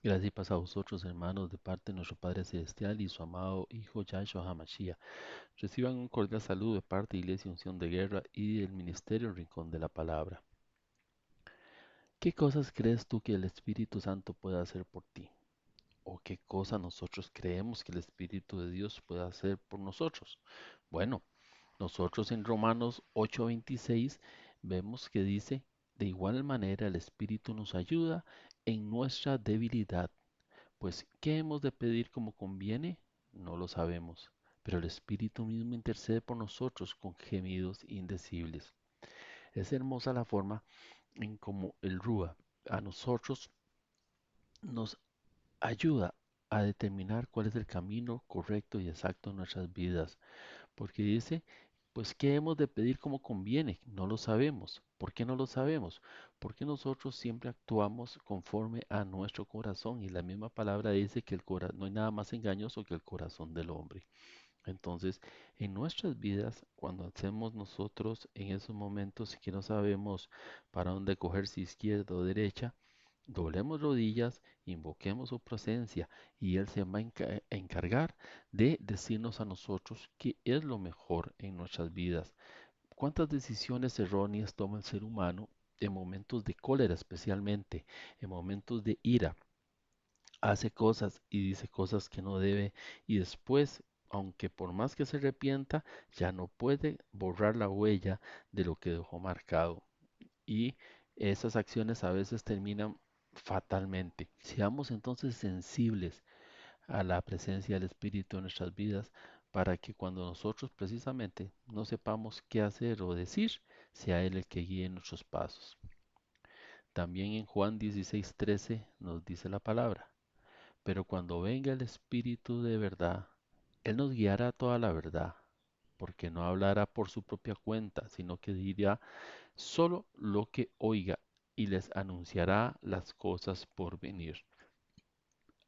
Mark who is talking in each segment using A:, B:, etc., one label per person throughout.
A: Gracias y paz a vosotros, hermanos, de parte de nuestro Padre Celestial y su amado Hijo Yahshua HaMashiach. Reciban un cordial saludo de parte de Iglesia Unción de Guerra y del Ministerio Rincón de la Palabra. ¿Qué cosas crees tú que el Espíritu Santo puede hacer por ti? ¿O qué cosa nosotros creemos que el Espíritu de Dios puede hacer por nosotros? Bueno, nosotros en Romanos 8:26 vemos que dice, de igual manera el Espíritu nos ayuda en nuestra debilidad. Pues, ¿qué hemos de pedir como conviene? No lo sabemos, pero el Espíritu mismo intercede por nosotros con gemidos indecibles. Es hermosa la forma en cómo el Rúa a nosotros nos ayuda a determinar cuál es el camino correcto y exacto en nuestras vidas, porque dice, pues, ¿qué hemos de pedir como conviene? No lo sabemos. ¿Por qué no lo sabemos? Porque nosotros siempre actuamos conforme a nuestro corazón y la misma palabra dice que no hay nada más engañoso que el corazón del hombre. Entonces, en nuestras vidas, cuando hacemos nosotros en esos momentos que no sabemos para dónde coger, si izquierda o derecha, doblemos rodillas, invoquemos su presencia y Él se va a encargar de decirnos a nosotros qué es lo mejor en nuestras vidas. ¿Cuántas decisiones erróneas toma el ser humano en momentos de cólera especialmente, en momentos de ira? Hace cosas y dice cosas que no debe y después, aunque por más que se arrepienta, ya no puede borrar la huella de lo que dejó marcado. Y esas acciones a veces terminan fatalmente. Seamos entonces sensibles a la presencia del Espíritu en nuestras vidas para que cuando nosotros precisamente no sepamos qué hacer o decir, sea Él el que guíe nuestros pasos. También en Juan 16:13 nos dice la palabra, pero cuando venga el Espíritu de verdad, Él nos guiará a toda la verdad, porque no hablará por su propia cuenta, sino que dirá solo lo que oiga y les anunciará las cosas por venir.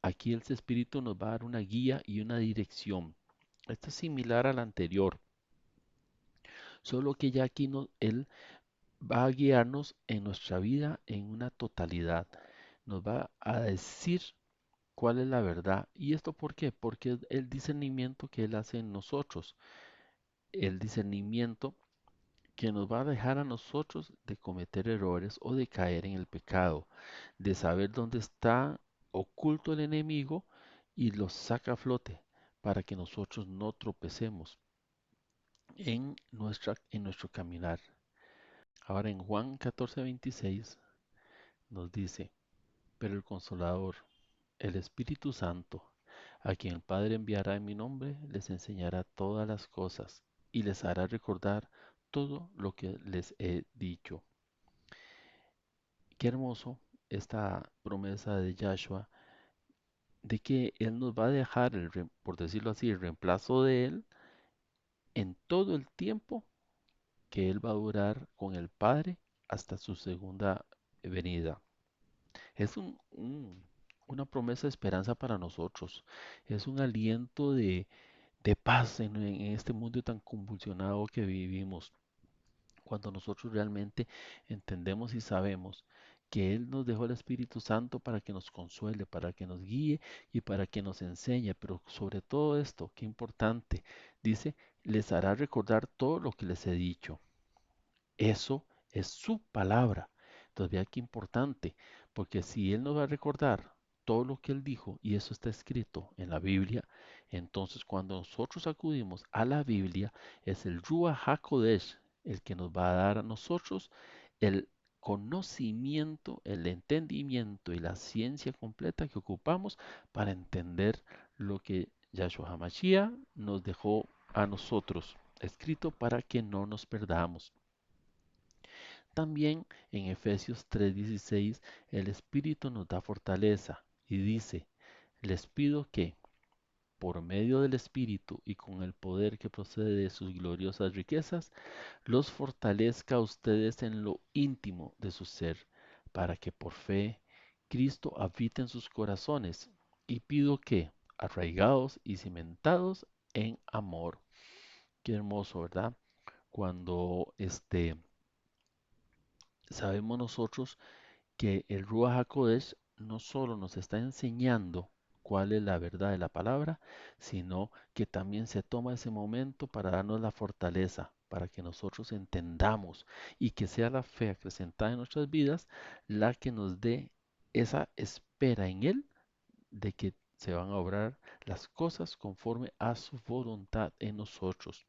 A: Aquí el Espíritu nos va a dar una guía y una dirección. Esto es similar al anterior, solo que ya aquí Él va a guiarnos en nuestra vida en una totalidad. Nos va a decir cuál es la verdad. ¿Y esto por qué? Porque es el discernimiento que Él hace en nosotros. El discernimiento que nos va a dejar a nosotros de cometer errores o de caer en el pecado, de saber dónde está oculto el enemigo y lo saca a flote para que nosotros no tropecemos en nuestro caminar. Ahora en Juan 14:26 nos dice, pero el Consolador, el Espíritu Santo, a quien el Padre enviará en mi nombre, les enseñará todas las cosas y les hará recordar todo lo que les he dicho. Qué hermoso esta promesa de Yahshua de que Él nos va a dejar, por decirlo así, el reemplazo de Él en todo el tiempo que Él va a durar con el Padre hasta su segunda venida. Es una promesa de esperanza para nosotros. Es un aliento de paz en este mundo tan convulsionado que vivimos. Cuando nosotros realmente entendemos y sabemos que Él nos dejó el Espíritu Santo para que nos consuele, para que nos guíe y para que nos enseñe. Pero sobre todo esto, qué importante, dice, les hará recordar todo lo que les he dicho. Eso es su palabra. Entonces, vea qué importante, porque si Él nos va a recordar todo lo que Él dijo, y eso está escrito en la Biblia, entonces cuando nosotros acudimos a la Biblia, es el Ruach HaKodesh el que nos va a dar a nosotros el conocimiento, el entendimiento y la ciencia completa que ocupamos para entender lo que Yahshua HaMashiach nos dejó a nosotros, escrito para que no nos perdamos. También en Efesios 3:16 el Espíritu nos da fortaleza y dice, les pido que, por medio del Espíritu y con el poder que procede de sus gloriosas riquezas, los fortalezca a ustedes en lo íntimo de su ser, para que por fe Cristo habite en sus corazones. Y pido que, arraigados y cimentados en amor. Qué hermoso, ¿verdad? Cuando sabemos nosotros que el Ruach HaKodesh no solo nos está enseñando cuál es la verdad de la palabra, sino que también se toma ese momento para darnos la fortaleza, para que nosotros entendamos y que sea la fe acrecentada en nuestras vidas la que nos dé esa espera en Él de que se van a obrar las cosas conforme a su voluntad en nosotros.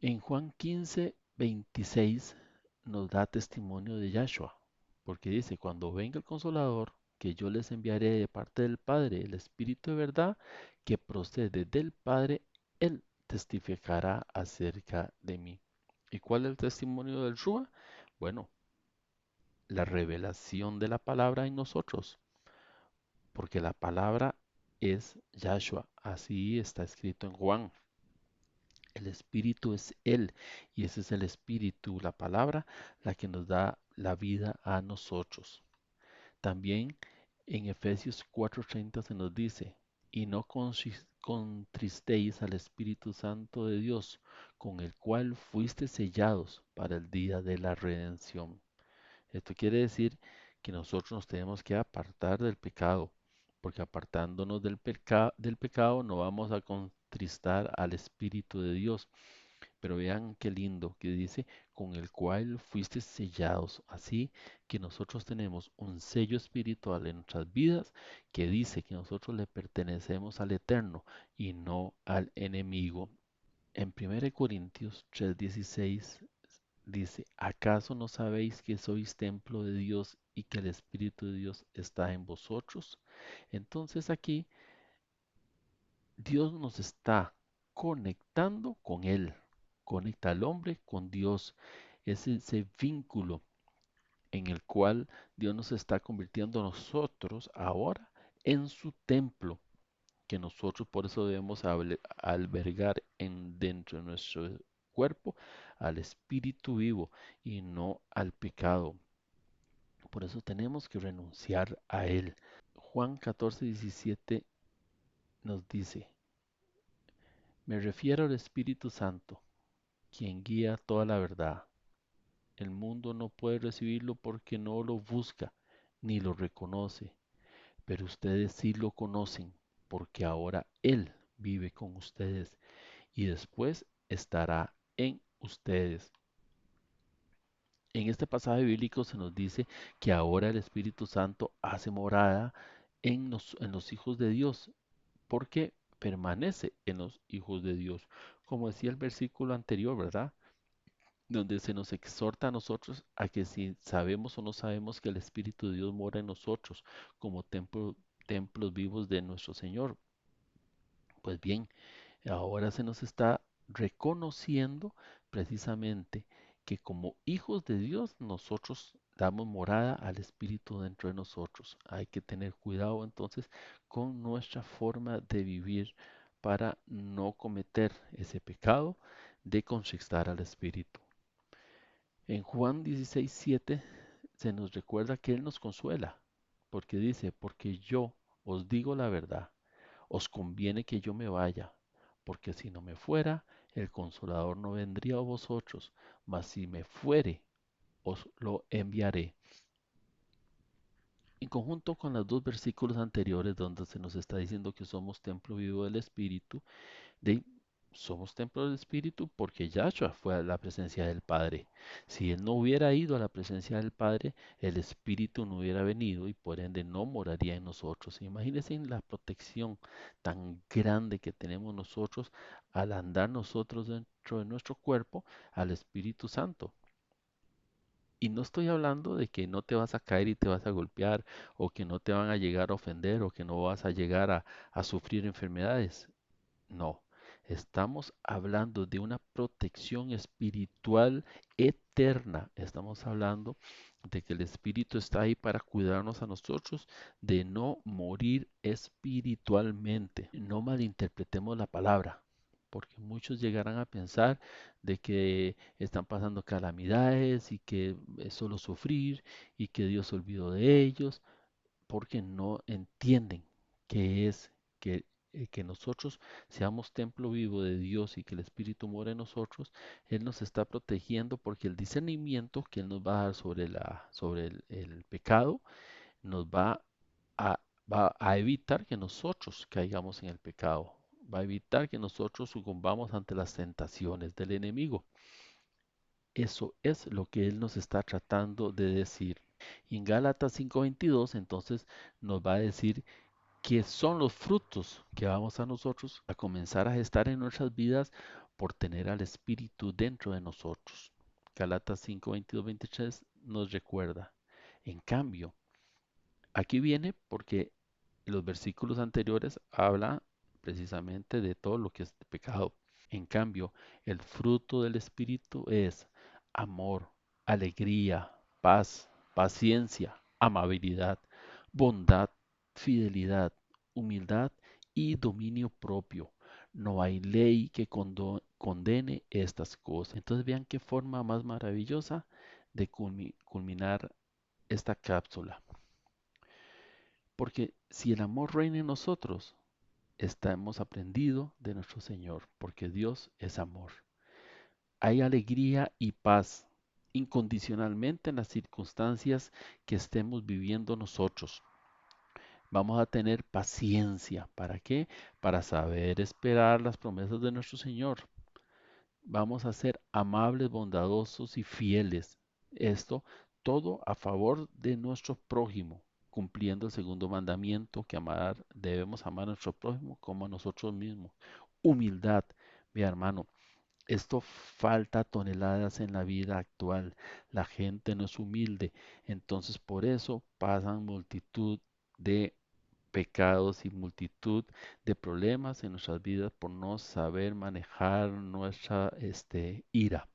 A: En Juan 15:26 nos da testimonio de Yahshua, porque dice, cuando venga el Consolador, que yo les enviaré de parte del Padre, el Espíritu de verdad, que procede del Padre, Él testificará acerca de mí. ¿Y cuál es el testimonio del Rúa? Bueno, la revelación de la palabra en nosotros, porque la palabra es Yahshua, así está escrito en Juan. El Espíritu es Él y ese es el Espíritu, la palabra, la que nos da la vida a nosotros. También en Efesios 4:30 se nos dice, y no contristéis al Espíritu Santo de Dios, con el cual fuiste sellados para el día de la redención. Esto quiere decir que nosotros nos tenemos que apartar del pecado, porque apartándonos del pecado no vamos a contristar al Espíritu de Dios. Pero vean qué lindo que dice, con el cual fuiste sellados. Así que nosotros tenemos un sello espiritual en nuestras vidas que dice que nosotros le pertenecemos al Eterno y no al enemigo. En 1 Corintios 3:16 dice, ¿acaso no sabéis que sois templo de Dios y que el Espíritu de Dios está en vosotros? Entonces aquí Dios nos está conectando con Él, conecta al hombre con Dios. Es ese vínculo en el cual Dios nos está convirtiendo a nosotros ahora en su templo, que nosotros por eso debemos albergar dentro de nuestro cuerpo al Espíritu vivo y no al pecado. Por eso tenemos que renunciar a Él. Juan 14:17 nos dice, me refiero al Espíritu Santo, quien guía toda la verdad. El mundo no puede recibirlo porque no lo busca ni lo reconoce, pero ustedes sí lo conocen porque ahora Él vive con ustedes y después estará en ustedes. En este pasaje bíblico se nos dice que ahora el Espíritu Santo hace morada en los hijos de Dios porque permanece en los hijos de Dios. Como decía el versículo anterior, ¿verdad? Donde se nos exhorta a nosotros a que si sabemos o no sabemos que el Espíritu de Dios mora en nosotros como templos vivos de nuestro Señor. Pues bien, ahora se nos está reconociendo precisamente que como hijos de Dios nosotros damos morada al Espíritu dentro de nosotros. Hay que tener cuidado entonces con nuestra forma de vivir para no cometer ese pecado de contristar al Espíritu. En Juan 16:7 se nos recuerda que Él nos consuela, porque dice, porque yo os digo la verdad, os conviene que yo me vaya, porque si no me fuera, el consolador no vendría a vosotros, mas si me fuere, os lo enviaré. En conjunto con los dos versículos anteriores donde se nos está diciendo que somos templo vivo del Espíritu, de, somos templo del Espíritu porque Yahshua fue a la presencia del Padre. Si Él no hubiera ido a la presencia del Padre, el Espíritu no hubiera venido y por ende no moraría en nosotros. Imagínense en la protección tan grande que tenemos nosotros al andar nosotros dentro de nuestro cuerpo al Espíritu Santo. Y no estoy hablando de que no te vas a caer y te vas a golpear, o que no te van a llegar a ofender, o que no vas a llegar a sufrir enfermedades. No, estamos hablando de una protección espiritual eterna. Estamos hablando de que el Espíritu está ahí para cuidarnos a nosotros de no morir espiritualmente. No malinterpretemos la palabra, porque muchos llegarán a pensar de que están pasando calamidades y que es solo sufrir y que Dios se olvidó de ellos, porque no entienden que es que que nosotros seamos templo vivo de Dios y que el Espíritu mora en nosotros, Él nos está protegiendo porque el discernimiento que Él nos va a dar sobre el pecado nos a, va a evitar que nosotros caigamos en el pecado, va a evitar que nosotros sucumbamos ante las tentaciones del enemigo. Eso es lo que Él nos está tratando de decir. Y en Gálatas 5:22 entonces nos va a decir qué son los frutos que vamos a nosotros a comenzar a gestar en nuestras vidas por tener al Espíritu dentro de nosotros. Gálatas 5:22-23 nos recuerda. En cambio, aquí viene porque los versículos anteriores habla precisamente de todo lo que es pecado. En cambio, el fruto del Espíritu es amor, alegría, paz, paciencia, amabilidad, bondad, fidelidad, humildad y dominio propio. No hay ley que condene estas cosas. Entonces vean qué forma más maravillosa de culminar esta cápsula. Porque si el amor reina en nosotros, hemos aprendido de nuestro Señor, porque Dios es amor. Hay alegría y paz incondicionalmente en las circunstancias que estemos viviendo nosotros. Vamos a tener paciencia. ¿Para qué? Para saber esperar las promesas de nuestro Señor. Vamos a ser amables, bondadosos y fieles. Esto todo a favor de nuestro prójimo, cumpliendo el segundo mandamiento que debemos amar a nuestro prójimo como a nosotros mismos. Humildad, mi hermano. Esto falta toneladas en la vida actual. La gente no es humilde. Entonces por eso pasan multitud de pecados y multitud de problemas en nuestras vidas por no saber manejar nuestra ira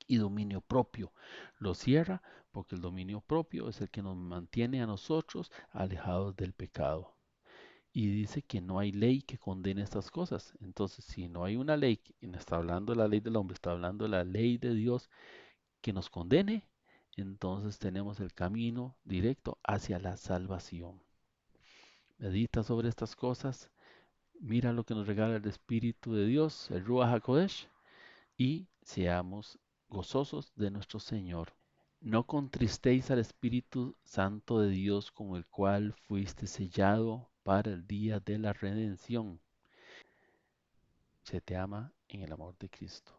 A: y dominio propio. Lo cierra porque el dominio propio es el que nos mantiene a nosotros alejados del pecado. Y dice que no hay ley que condene estas cosas. Entonces, si no hay una ley, y no está hablando de la ley del hombre, está hablando de la ley de Dios que nos condene, entonces tenemos el camino directo hacia la salvación. Medita sobre estas cosas, mira lo que nos regala el Espíritu de Dios, el Ruach HaKodesh, y seamos gozosos de nuestro Señor. No contristéis al Espíritu Santo de Dios con el cual fuiste sellado para el día de la redención. Se te ama en el amor de Cristo.